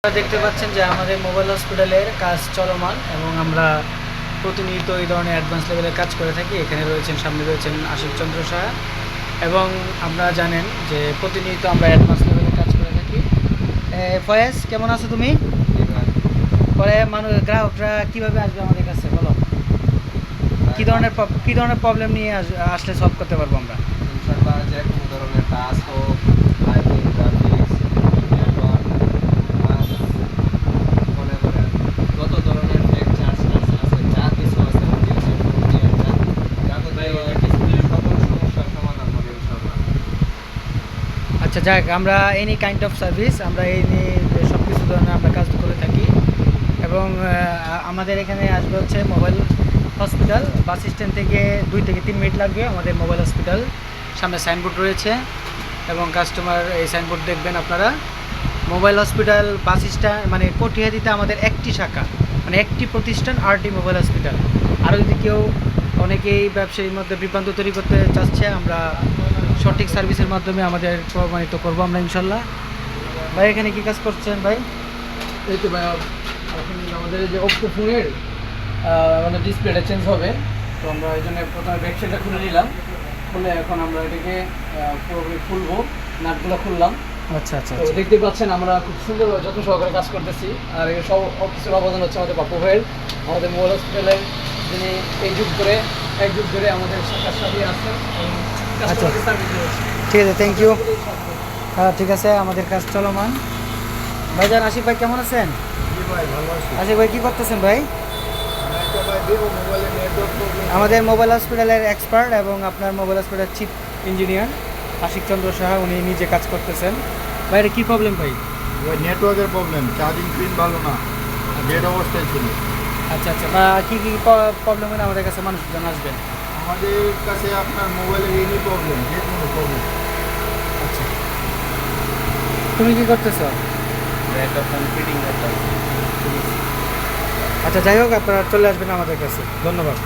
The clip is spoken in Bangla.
আপনারা দেখতে পাচ্ছেন যে আমাদের মোবাইল হসপিটালের কাজ চলমান এবং আমরা প্রতিনিয়ত এই ধরনের অ্যাডভান্স লেভেলের কাজ করে থাকি। এখানে রয়েছেন, সামনে রয়েছেন আশিক চন্দ্র সাহা এবং আপনারা জানেন যে প্রতিনিয়ত আমরা অ্যাডভান্স লেভেলের কাজ করে থাকি। ফয়েজ, কেমন আছো তুমি? পরে গ্রাহকরা কীভাবে আসবে আমাদের কাছে বলো? কী ধরনের প্রবলেম নিয়ে আসলে সলভ করতে পারবো আমরা? ইনশাআল্লাহ যে কোনো ধরনের টাচ হোক, লাইটিং, গ্রাফিক্স, নেটওয়ার্ক, মনে করেন যত ধরনের চার্জ আছে, যা কিছু আছে সকল সমস্যার সমাধান হবে ইনশাআল্লাহ। আচ্ছা, যাক, আমরা এনি কাইন্ড অফ সার্ভিস, আমরা এই নিয়ে সব কিছু ধরনের আমরা কাজ করে থাকি এবং আমাদের এখানে আসবে হচ্ছে মোবাইল হসপিটাল। বাস স্ট্যান্ড থেকে 2 থেকে 3 মিনিট লাগবে আমাদের মোবাইল হসপিটাল। সামনে সাইনবোর্ড রয়েছে এবং কাস্টমার এই সাইনবোর্ড দেখবেন আপনারা। মোবাইল হসপিটাল বাস স্ট্যান্ড মানে কটিয়াদিতে আমাদের একটি শাখা, মানে একটি প্রতিষ্ঠান আরটি মোবাইল হসপিটাল। আরও যদি কেউ অনেকেই ব্যবসায়ীর মধ্যে বিভ্রান্ত তৈরি করতে চাচ্ছে, আমরা সঠিক সার্ভিসের মাধ্যমে আমাদের প্রমাণিত করবো আমরা ইনশাল্লাহ। ভাই, এখানে কী কাজ করছেন ভাই? এই তো ভাই, এখন আমাদের যে ওপ্পো ফোনের আমাদের ডিসপ্লেটা চেঞ্জ হবে, তো আমরা এই জন্য প্রথমে ব্যাকসাইডটা খুলে নিলাম। খুলে এখন আমরা এটাকে পুরোপুরি খুলবো, নাটগুলো খুললাম। আচ্ছা আচ্ছা, তো দেখতে পাচ্ছেন আমরা খুব সুন্দরভাবে যত্ন সহকারে কাজ করতেছি। আর এর সব কিছুর অবদান হচ্ছে আমাদের বাপু ভাইয়ের, আমাদের মোবাইল হসপিটালের, যিনি এক যুগ ধরে আমাদের শাখার সাথে আছেন। আচ্ছা, ঠিক আছে, থ্যাংক ইউ। হ্যাঁ, ঠিক আছে, আমাদের কাজ চলমান। ভাইজান, আশিক ভাই কেমন আছেন? আশিক ভাই কী করতেছেন ভাই? আমাদের মোবাইল হসপিটালের এক্সপার্ট এবং আপনার মোবাইল হসপিটালের চিফ ইঞ্জিনিয়ার আশিক চন্দ্র সাহা, উনি নিজে কাজ করতেছেন। ভাই, এটা কী প্রবলেম ভাই? নেটওয়ার্কের প্রবলেম, চার্জিং পিন ভালো না, ডেড অবস্থায় ছিল। আচ্ছা আচ্ছা, বা কী কী প্রবলেম হলে আমাদের কাছে মানুষজন আসবেন? আমাদের কাছে আপনার মোবাইলের এনি প্রবলেম, যে কোনো প্রবলেম। আচ্ছা, তুমি কী করতেছো? একটা ফোন ফিটিং করতে। আচ্ছা, যাই হোক, আপনারা চলে আসবেন আমাদের কাছে। ধন্যবাদ।